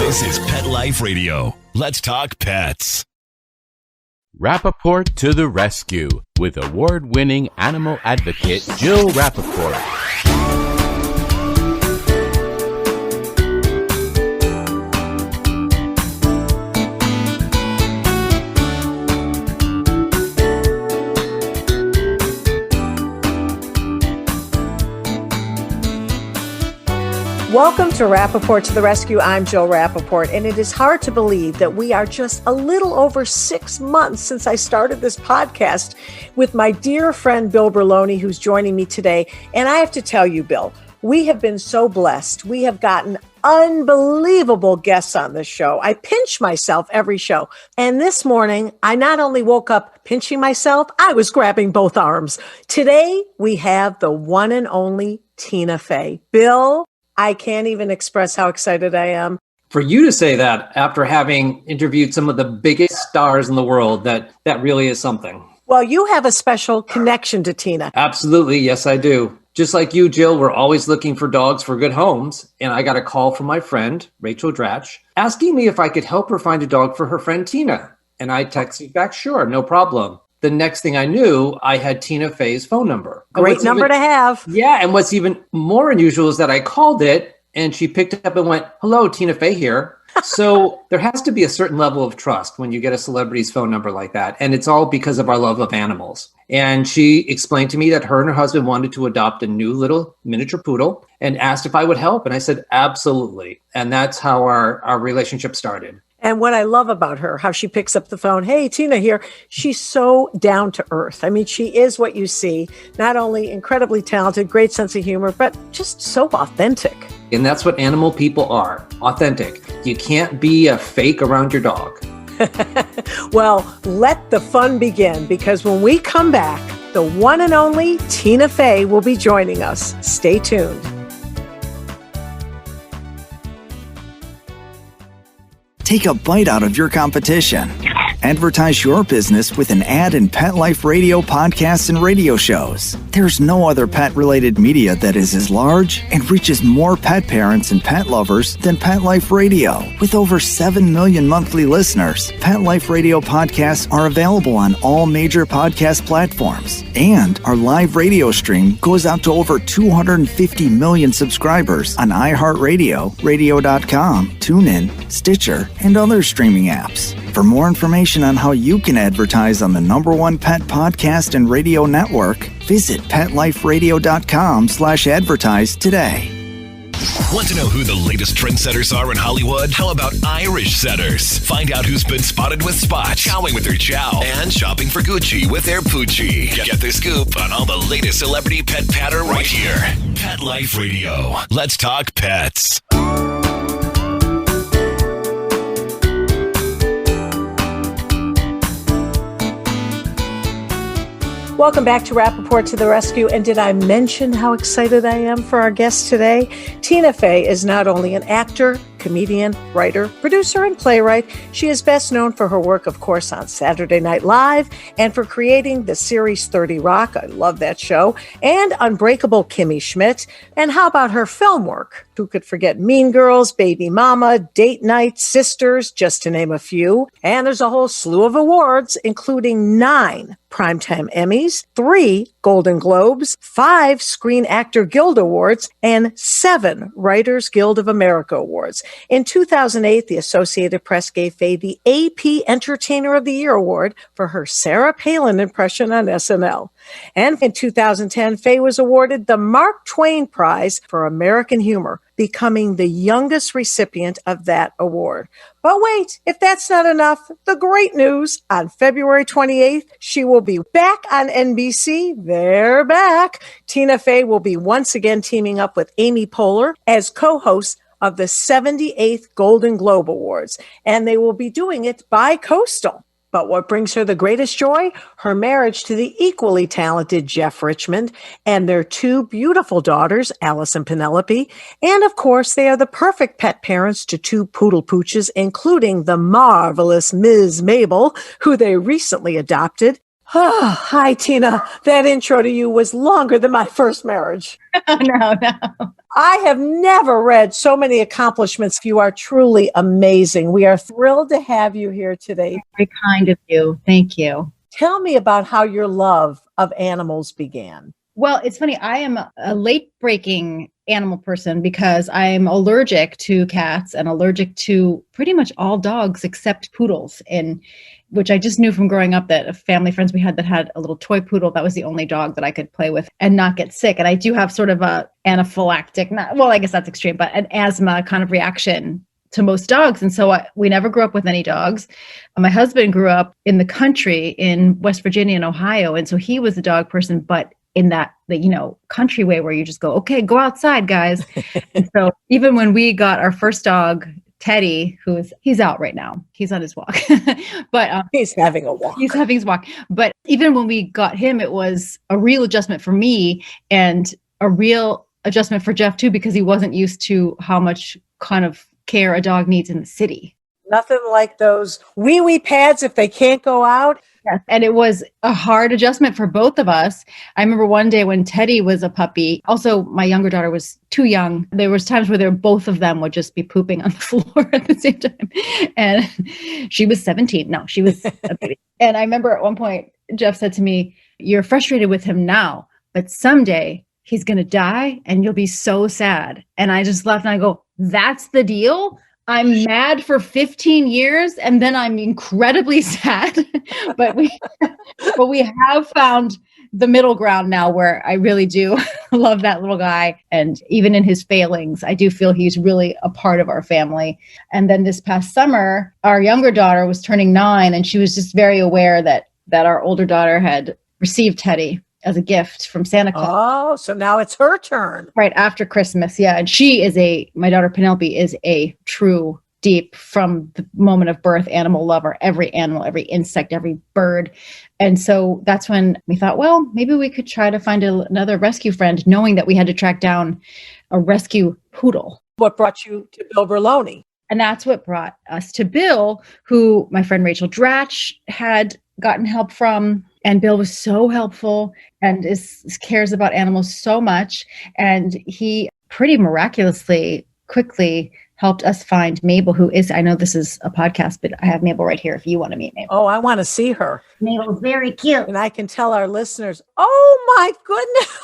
This is Pet Life Radio. Let's talk pets. Rappaport to the rescue with award-winning animal advocate Jill Rappaport. Welcome to Rappaport to the Rescue. I'm Jill Rappaport, and it is hard to believe that we are just a little over 6 months since I started this podcast with my dear friend Bill Berloni, who's joining me today. And I have to tell you, Bill, we have been so blessed. We have gotten unbelievable guests on this show. I pinch myself every show. And this morning, I not only woke up pinching myself, I was grabbing both arms. Today, we have the one and only Tina Fey. Bill, I can't even express how excited I am. For you to say that after having interviewed some of the biggest stars in the world, that really is something. Well, you have a special connection to Tina. Absolutely. Yes, I do. Just like you, Jill, we're always looking for dogs for good homes. And I got a call from my friend, Rachel Dratch, asking me if I could help her find a dog for her friend Tina. And I texted back, sure, no problem. The next thing I knew, I had Tina Fey's phone number. Great number to have. Yeah. And what's even more unusual is that I called it and she picked up and went, hello, Tina Fey here. So there has to be a certain level of trust when you get a celebrity's phone number like that. And it's all because of our love of animals. And she explained to me that her and her husband wanted to adopt a new little miniature poodle and asked if I would help. And I said, absolutely. And that's how our relationship started. And what I love about her, how she picks up the phone, hey, Tina here, she's so down to earth. I mean, she is what you see, not only incredibly talented, great sense of humor, but just so authentic. And that's what animal people are, authentic. You can't be a fake around your dog. Well, let the fun begin, because when we come back, the one and only Tina Fey will be joining us. Stay tuned. Take a bite out of your competition. Advertise your business with an ad in Pet Life Radio podcasts and radio shows. There's no other pet-related media that is as large and reaches more pet parents and pet lovers than Pet Life Radio. With over 7 million monthly listeners, Pet Life Radio podcasts are available on all major podcast platforms. And our live radio stream goes out to over 250 million subscribers on iHeartRadio, radio.com, TuneIn, Stitcher, and other streaming apps. For more information on how you can advertise on the #1 pet podcast and radio network, visit PetLifeRadio.com/advertise today. Want to know who the latest trendsetters are in Hollywood? How about Irish setters? Find out who's been spotted with spots, chowing with their chow, and shopping for Gucci with their Poochie. Get the scoop on all the latest celebrity pet patter right here. Pet Life Radio. Let's talk pets. Welcome back to Rappaport to the Rescue. And did I mention how excited I am for our guest today? Tina Fey is not only an actor, comedian, writer, producer, and playwright. She is best known for her work, of course, on Saturday Night Live and for creating the series 30 Rock. I love that show. And Unbreakable Kimmy Schmidt. And how about her film work? Who could forget Mean Girls, Baby Mama, Date Night, Sisters, just to name a few. And there's a whole slew of awards, including 9 Primetime Emmys, 3 Golden Globes, 5 Screen Actor Guild Awards, and 7 Writers Guild of America Awards. In 2008, the Associated Press gave Fey the AP Entertainer of the Year Award for her Sarah Palin impression on SNL. And in 2010, Fey was awarded the Mark Twain Prize for American Humor, becoming the youngest recipient of that award. But wait, if that's not enough, the great news, on February 28th, she will be back on NBC. They're back. Tina Fey will be once again teaming up with Amy Poehler as co-host of the 78th Golden Globe Awards, and they will be doing it bi-coastal. But what brings her the greatest joy? Her marriage to the equally talented Jeff Richmond and their 2 beautiful daughters, Alice and Penelope. And of course, they are the perfect pet parents to 2 poodle pooches, including the marvelous Ms. Mabel, who they recently adopted. Hi, Tina. That intro to you was longer than my first marriage. No. I have never read so many accomplishments. You are truly amazing. We are thrilled to have you here today. Very kind of you. Thank you. Tell me about how your love of animals began. Well, it's funny. I am a late breaking animal person because I'm allergic to cats and allergic to pretty much all dogs except poodles. And which I just knew from growing up that family friends we had that had a little toy poodle, that was the only dog that I could play with and not get sick. And I do have sort of a anaphylactic, I guess that's extreme, but an asthma kind of reaction to most dogs. And so we never grew up with any dogs. My husband grew up in the country in West Virginia and Ohio. And so he was a dog person, but in that, country way where you just go, okay, go outside, guys. And so even when we got our first dog, Teddy, he's out right now. He's on his walk, but he's having a walk. He's having his walk. But even when we got him, it was a real adjustment for me and a real adjustment for Jeff too, because he wasn't used to how much kind of care a dog needs in the city. Nothing like those wee pads if they can't go out. Yes. And it was a hard adjustment for both of us. I remember one day when Teddy was a puppy, also my younger daughter was too young. There was times where both of them would just be pooping on the floor at the same time. And she was 17. No, she was a baby. And I remember at one point, Jeff said to me, "You're frustrated with him now, but someday he's going to die and you'll be so sad." And I just laughed and I go, "That's the deal? I'm mad for 15 years and then I'm incredibly sad." but we have found the middle ground now where I really do love that little guy. And even in his failings, I do feel he's really a part of our family. And then this past summer, our younger daughter was turning 9 and she was just very aware that our older daughter had received Teddy as a gift from Santa Claus. Oh, so now it's her turn. Right after Christmas. Yeah. And my daughter Penelope is a true, deep, from the moment of birth, animal lover, every animal, every insect, every bird. And so that's when we thought, well, maybe we could try to find another rescue friend, knowing that we had to track down a rescue poodle. What brought you to Bill Berloni? And that's what brought us to Bill, who my friend Rachel Dratch had gotten help from. And Bill was so helpful and cares about animals so much. And he pretty miraculously, quickly helped us find Mabel, who is, I know this is a podcast, but I have Mabel right here if you want to meet Mabel. Oh, I want to see her. Mabel's very cute. And I can tell our listeners, oh my goodness,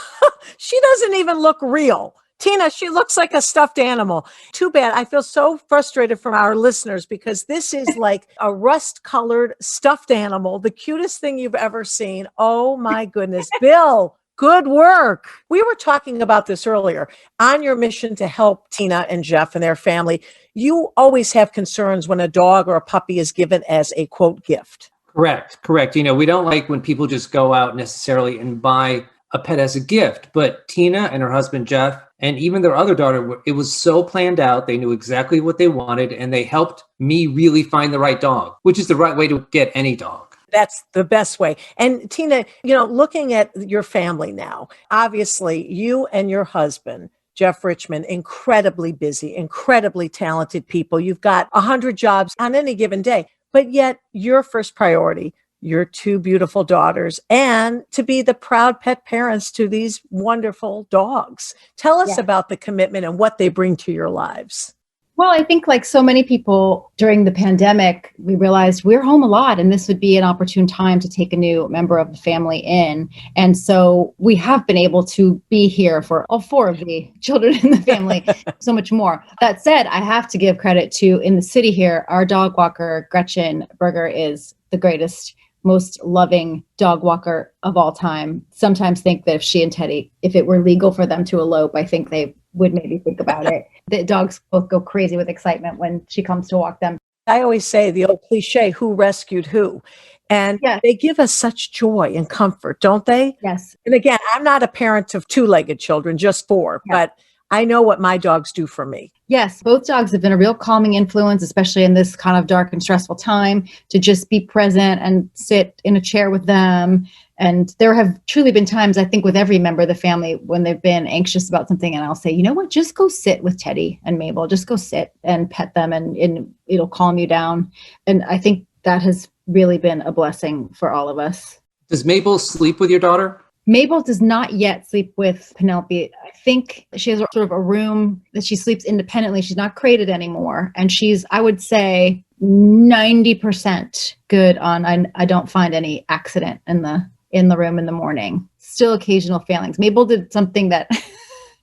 she doesn't even look real. Tina, she looks like a stuffed animal. Too bad. I feel so frustrated from our listeners because this is like a rust-colored stuffed animal, the cutest thing you've ever seen. Oh my goodness. Bill, good work. We were talking about this earlier. On your mission to help Tina and Jeff and their family, you always have concerns when a dog or a puppy is given as a, quote, gift. Correct. We don't like when people just go out necessarily and buy a pet as a gift, but Tina and her husband, Jeff, and even their other daughter, it was so planned out. They knew exactly what they wanted, and they helped me really find the right dog, which is the right way to get any dog. That's the best way. And Tina, looking at your family now, obviously you and your husband, Jeff Richmond, incredibly busy, incredibly talented people. You've got 100 jobs on any given day, but yet your first priority, your 2 beautiful daughters, and to be the proud pet parents to these wonderful dogs. Tell us about the commitment and what they bring to your lives. Well, I think like so many people during the pandemic, we realized we're home a lot and this would be an opportune time to take a new member of the family in. And so we have been able to be here for all 4 of the children in the family, so much more. That said, I have to give credit to, in the city here, our dog walker, Gretchen Berger, is the greatest, most loving dog walker of all time. Sometimes think that if she and Teddy, if it were legal for them to elope, I think they would maybe think about it. The dogs both go crazy with excitement when she comes to walk them. I always say the old cliche, who rescued who? And they give us such joy and comfort, don't they? Yes. And again, I'm not a parent of 2-legged children, just 4, but I know what my dogs do for me. Yes, both dogs have been a real calming influence, especially in this kind of dark and stressful time, to just be present and sit in a chair with them. And there have truly been times, I think, with every member of the family when they've been anxious about something. And I'll say, you know what, just go sit with Teddy and Mabel, just go sit and pet them and it'll calm you down. And I think that has really been a blessing for all of us. Does Mabel sleep with your daughter? Mabel does not yet sleep with Penelope. I think she has sort of a room that she sleeps independently. She's not crated anymore. And she's, I would say, 90% good on, I don't find any accident in the room in the morning. Still occasional failings. Mabel did something that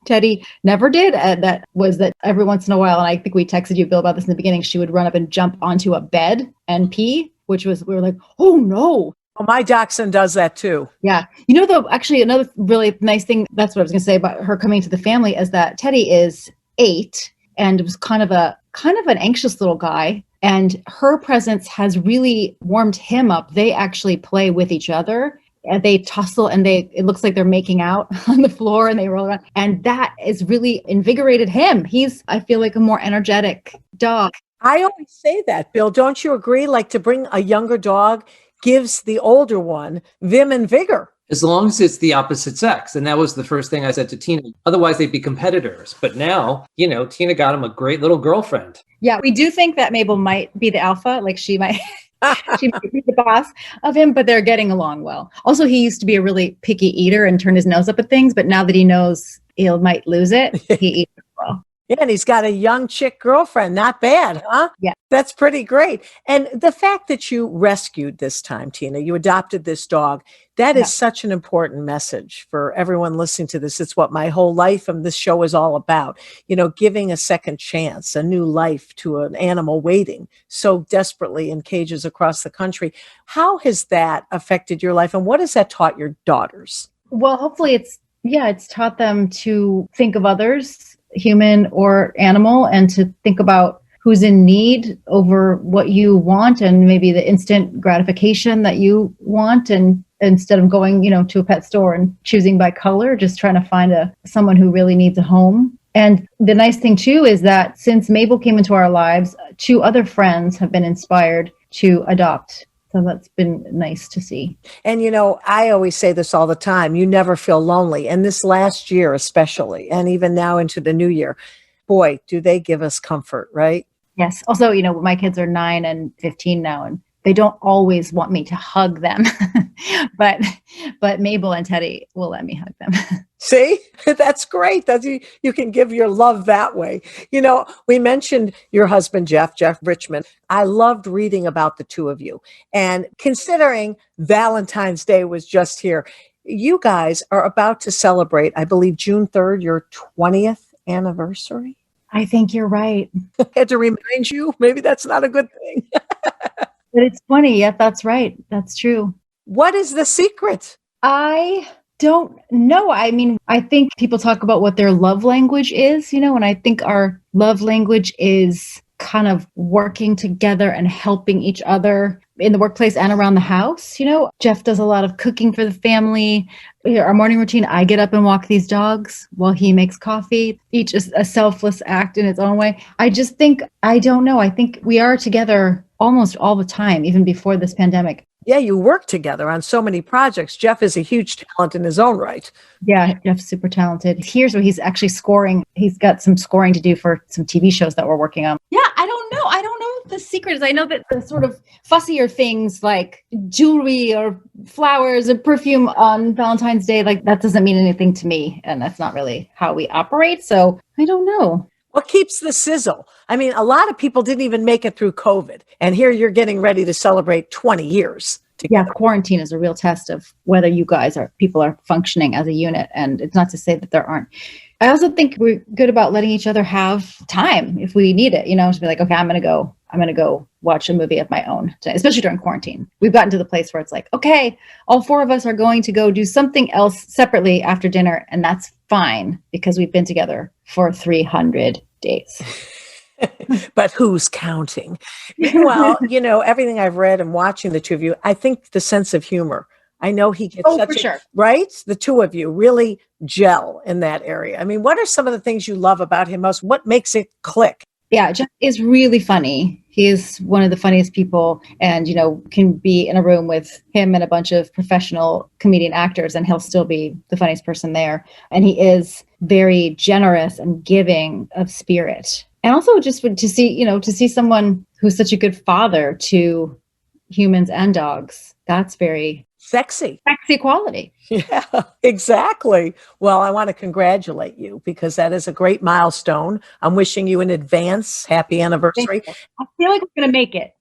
Teddy never did. That was that every once in a while, and I think we texted you, Bill, about this in the beginning, she would run up and jump onto a bed and pee, which was, we were like, oh no. Well, my dachshund does that too. Yeah. You know, though, actually, another really nice thing, that's what I was going to say about her coming to the family, is that Teddy is 8 and was kind of an anxious little guy. And her presence has really warmed him up. They actually play with each other. And they tussle and it looks like they're making out on the floor and they roll around. And that has really invigorated him. He's, I feel like, a more energetic dog. I always say that, Bill. Don't you agree? Like, to bring a younger dog gives the older one vim and vigor. As long as it's the opposite sex. And that was the first thing I said to Tina. Otherwise, they'd be competitors. But now, Tina got him a great little girlfriend. Yeah, we do think that Mabel might be the alpha. Like, she might be the boss of him, but they're getting along well. Also, he used to be a really picky eater and turn his nose up at things. But now that he knows he might lose it, he eats well. Yeah, and he's got a young chick girlfriend. Not bad, huh? Yeah. That's pretty great. And the fact that you rescued this time, Tina, you adopted this dog, that is such an important message for everyone listening to this. It's what my whole life and this show is all about. Giving a second chance, a new life to an animal waiting so desperately in cages across the country. How has that affected your life? And what has that taught your daughters? Well, hopefully it's taught them to think of others, human or animal, and to think about who's in need over what you want and maybe the instant gratification that you want. And instead of going, to a pet store and choosing by color, just trying to find someone who really needs a home. And the nice thing too is that since Mabel came into our lives, 2 other friends have been inspired to adopt. So that's been nice to see. And, I always say this all the time, you never feel lonely. And this last year, especially, and even now into the new year, boy, do they give us comfort, right? Yes. Also, my kids are 9 and 15 now, and they don't always want me to hug them, but Mabel and Teddy will let me hug them. See, that's great. You can give your love that way. We mentioned your husband, Jeff Richmond. I loved reading about the 2 of you. And considering Valentine's Day was just here, you guys are about to celebrate, I believe, June 3rd, your 20th anniversary. I think you're right. I had to remind you, maybe that's not a good thing. But it's 20. Yeah, that's right. That's true. What is the secret? I don't know. I mean, I think people talk about what their love language is, and I think our love language is kind of working together and helping each other in the workplace and around the house. Jeff does a lot of cooking for the family. Our morning routine, I get up and walk these dogs while he makes coffee. Each is a selfless act in its own way. I just think, I don't know. I think we are together almost all the time, even before this pandemic. Yeah, you work together on so many projects. Jeff is a huge talent in his own right. Yeah, Jeff's super talented. Here's where he's actually scoring. He's got some scoring to do for some TV shows that we're working on. Yeah, I don't know. I don't know what the secret is. I know that the sort of fussier things like jewelry or flowers and perfume on Valentine's Day, like that doesn't mean anything to me. And that's not really how we operate. So I don't know. What keeps the sizzle? I mean, a lot of people didn't even make it through COVID. And here you're getting ready to celebrate 20 years. Yeah, quarantine is a real test of whether people are functioning as a unit. And it's not to say that there aren't. I also think we're good about letting each other have time if we need it, to be like, okay, I'm going to go watch a movie of my own, especially during quarantine. We've gotten to the place where it's like, okay, all 4 of us are going to go do something else separately after dinner. And that's fine because we've been together for 300 days. But who's counting? Well, everything I've read and watching the 2 of you, I think the sense of humor. I know he gets right? The 2 of you really gel in that area. I mean, what are some of the things you love about him most? What makes it click? Yeah, Jeff is really funny. He is one of the funniest people and, can be in a room with him and a bunch of professional comedian actors and he'll still be the funniest person there. And he is very generous and giving of spirit. And also just to see someone who's such a good father to humans and dogs. That's very Sexy. Sexy quality. Yeah, exactly. Well, I want to congratulate you because that is a great milestone. I'm wishing you in advance happy anniversary. I feel like we're going to make it.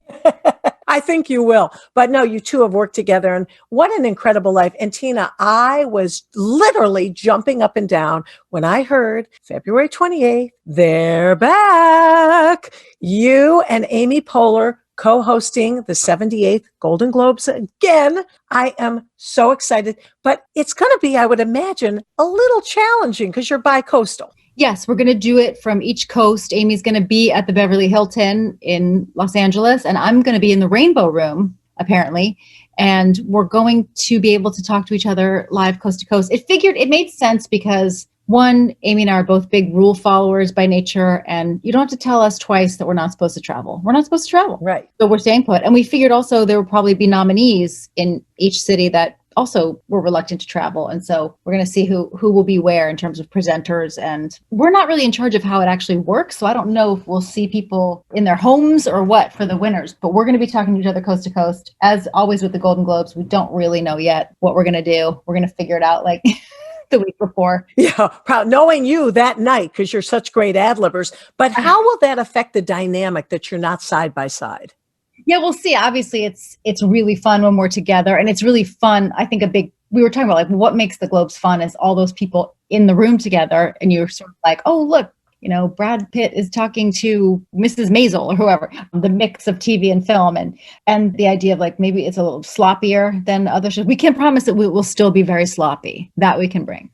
I think you will. But no, you two have worked together and what an incredible life. And Tina, I was literally jumping up and down when I heard February 28th, they're back. You and Amy Poehler co-hosting the 78th Golden Globes again. I am so excited, but it's going to be, I would imagine, a little challenging because you're bi-coastal. Yes, we're going to do it from each coast. Amy's going to be at the Beverly Hilton in Los Angeles, and I'm going to be in the Rainbow Room, apparently. And we're going to be able to talk to each other live coast to coast. It made sense because one, Amy and I are both big rule followers by nature, and you don't have to tell us twice that we're not supposed to travel. We're not supposed to travel. Right. So we're staying put. And we figured also there would probably be nominees in each city that also were reluctant to travel. And so we're going to see who will be where in terms of presenters. And we're not really in charge of how it actually works. So I don't know if we'll see people in their homes or what for the winners, but we're going to be talking to each other coast to coast. As always with the Golden Globes, we don't really know yet what we're going to do. We're going to figure it out like the week before. Yeah, knowing you that night because you're such great ad-libbers. But how will that affect the dynamic that you're not side by side? Yeah, we'll see. Obviously, it's really fun when we're together, and it's really fun. I think we were talking about like what makes the Globes fun is all those people in the room together, and you're sort of like, oh, look, Brad Pitt is talking to Mrs. Maisel or whoever. The mix of TV and film, and the idea of like maybe it's a little sloppier than other shows. We can't promise that we will still be very sloppy. That we can bring.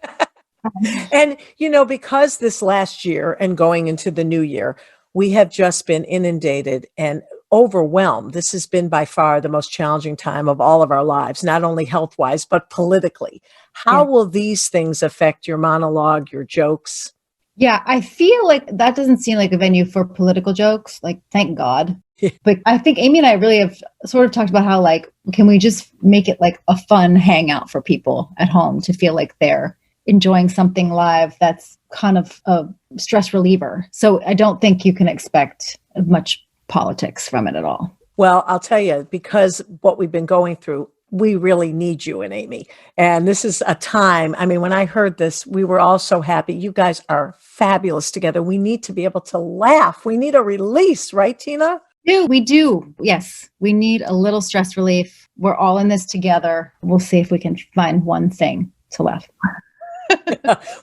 And because this last year and going into the new year, we have just been inundated and overwhelmed. This has been by far the most challenging time of all of our lives, not only health-wise, but politically. How will these things affect your monologue, your jokes? Yeah, I feel like that doesn't seem like a venue for political jokes. Like, thank God. But I think Amy and I really have sort of talked about how, like, can we just make it like a fun hangout for people at home to feel like they're enjoying something live that's kind of a stress reliever. So I don't think you can expect much politics from it at all. Well, I'll tell you, because what we've been going through, we really need you and Amy. And this is a time, when I heard this, we were all so happy. You guys are fabulous together. We need to be able to laugh. We need a release, right, Tina? We do. Yes. We need a little stress relief. We're all in this together. We'll see if we can find one thing to laugh.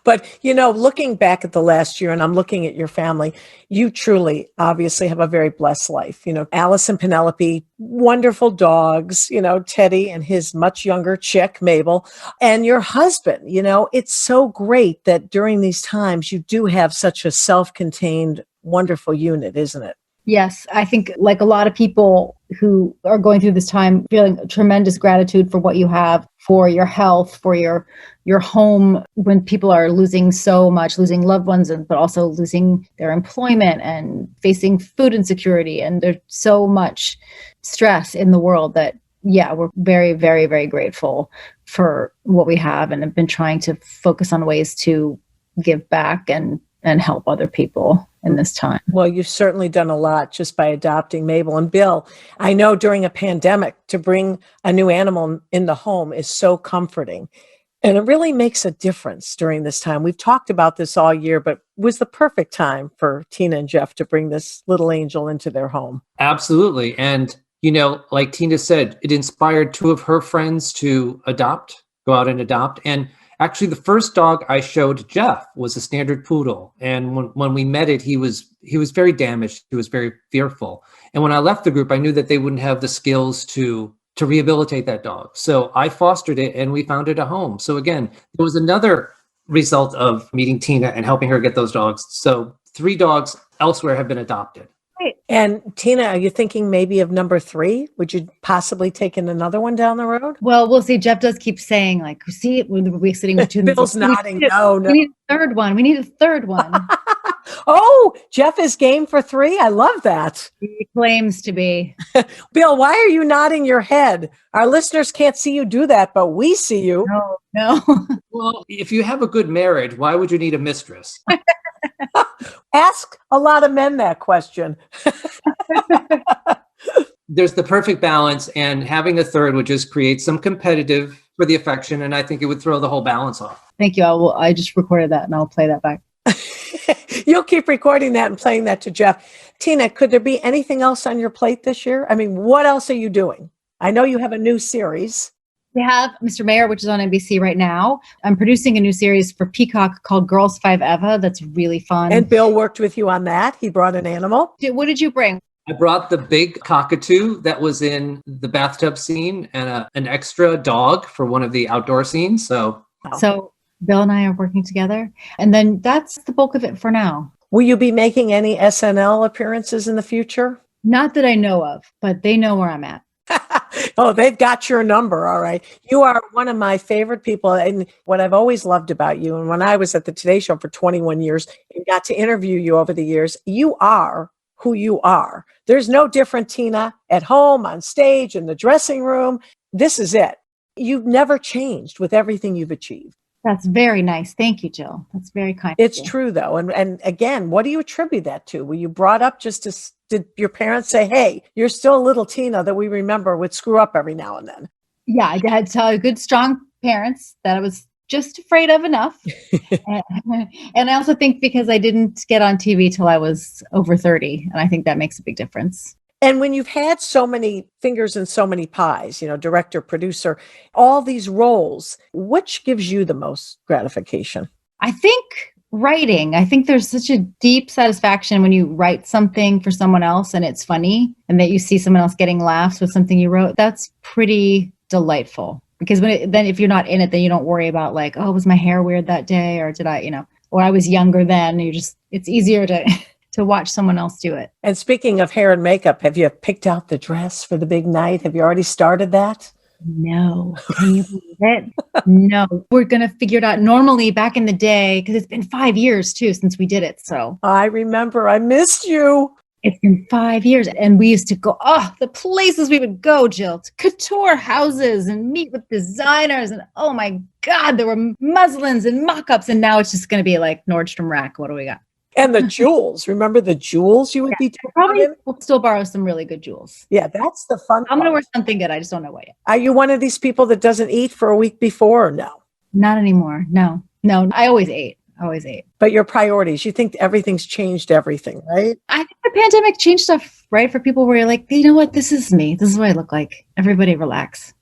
But, looking back at the last year and I'm looking at your family, you truly obviously have a very blessed life. Alice and Penelope, wonderful dogs, Teddy and his much younger chick, Mabel, and your husband. It's so great that during these times you do have such a self-contained, wonderful unit, isn't it? Yes, I think like a lot of people who are going through this time, feeling tremendous gratitude for what you have, for your health, for your home, when people are losing so much, losing loved ones, but also losing their employment and facing food insecurity. And there's so much stress in the world that, we're very, very, very grateful for what we have and have been trying to focus on ways to give back and help other people in this time. Well, you've certainly done a lot just by adopting Mabel and Bill. I know during a pandemic to bring a new animal in the home is so comforting. And it really makes a difference during this time. We've talked about this all year, but it was the perfect time for Tina and Jeff to bring this little angel into their home. Absolutely. And, like Tina said, it inspired two of her friends to go out and adopt. And actually, the first dog I showed Jeff was a standard poodle. And when we met it, he was very damaged. He was very fearful. And when I left the group, I knew that they wouldn't have the skills to rehabilitate that dog. So I fostered it and we found it a home. So again, there was another result of meeting Tina and helping her get those dogs. So 3 dogs elsewhere have been adopted. And Tina, are you thinking maybe of number 3? Would you possibly take in another one down the road? Well, we'll see. Jeff does keep saying, like, see, we're sitting with 2. Bill's nodding. No. We need a third one. We need a third one. Oh, Jeff is game for 3. I love that. He claims to be. Bill, why are you nodding your head? Our listeners can't see you do that, but we see you. No. Well, if you have a good marriage, why would you need a mistress? Ask a lot of men that question. there's the perfect balance, and having a third would just create some competitive for the affection, and I think it would throw the whole balance off. Thank you. I just recorded that and I'll play that back. You'll keep recording that and playing that to Jeff. Tina, could there be anything else on your plate this year? I mean, what else are you doing? I know you have a new series. We have Mr. Mayor, which is on NBC right now. I'm producing a new series for Peacock called Girls 5 Eva. That's really fun. And Bill worked with you on that. He brought an animal. What did you bring? I brought the big cockatoo that was in the bathtub scene and an extra dog for one of the outdoor scenes. So Bill and I are working together. And then that's the bulk of it for now. Will you be making any SNL appearances in the future? Not that I know of, but they know where I'm at. Oh, they've got your number. All right. You are one of my favorite people. And what I've always loved about you, and when I was at the Today Show for 21 years and got to interview you over the years, you are who you are. There's no different Tina at home, on stage, in the dressing room. This is it. You've never changed with everything you've achieved. That's very nice. Thank you, Jill. That's very kind. It's true, though. And again, what do you attribute that to? Were you brought up did your parents say, hey, you're still a little Tina that we remember would screw up every now and then? Yeah, I had good, strong parents that I was just afraid of enough. And I also think because I didn't get on TV till I was over 30. And I think that makes a big difference. And when you've had so many fingers in so many pies, director, producer, all these roles, which gives you the most gratification? I think writing. I think there's such a deep satisfaction when you write something for someone else and it's funny and that you see someone else getting laughs with something you wrote. That's pretty delightful because then if you're not in it, then you don't worry about like, oh, was my hair weird that day? Or did I, or I was younger then. It's easier to watch someone else do it. And speaking of hair and makeup, have you picked out the dress for the big night? Have you already started that? No. Can you believe it? No. We're going to figure it out. Normally back in the day, because it's been 5 years too since we did it. So I remember. I missed you. It's been 5 years. And we used to go, the places we would go, Jill, to couture houses and meet with designers. And oh my God, there were muslins and mock-ups. And now it's just going to be like Nordstrom Rack. What do we got? And the jewels. Remember the jewels you would be probably will still borrow some really good jewels. Yeah, that's the fun I'm going to wear something good. I just don't know what yet. Are you one of these people that doesn't eat for a week before or no? Not anymore. No. I always ate. But your priorities, you think everything's changed everything, right? I think the pandemic changed stuff, right? For people where you're like, you know what? This is me. This is what I look like. Everybody relax.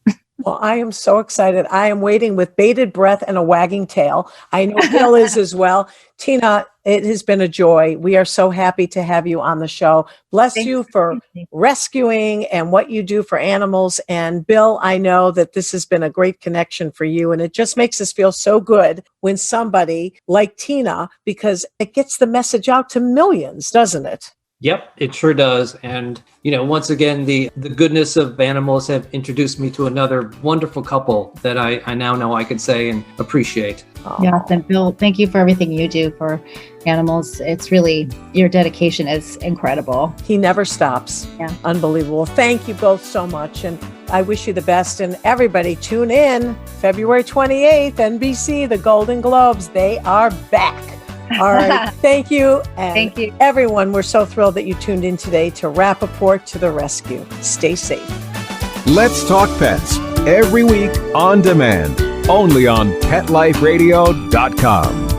Well, I am so excited. I am waiting with bated breath and a wagging tail. I know Bill is as well. Tina, it has been a joy. We are so happy to have you on the show. Bless you for rescuing and what you do for animals. And Bill, I know that this has been a great connection for you. And it just makes us feel so good when somebody like Tina, because it gets the message out to millions, doesn't it? Yep, it sure does. And, once again, the goodness of animals have introduced me to another wonderful couple that I now know I can say and appreciate. Yeah, and Bill, thank you for everything you do for animals. It's really, your dedication is incredible. He never stops. Yeah. Unbelievable. Thank you both so much. And I wish you the best. And everybody tune in February 28th, NBC, the Golden Globes. They are back. All right. Thank you. And thank you. Everyone, we're so thrilled that you tuned in today to Rappaport to the Rescue. Stay safe. Let's Talk Pets every week on demand, only on PetLifeRadio.com.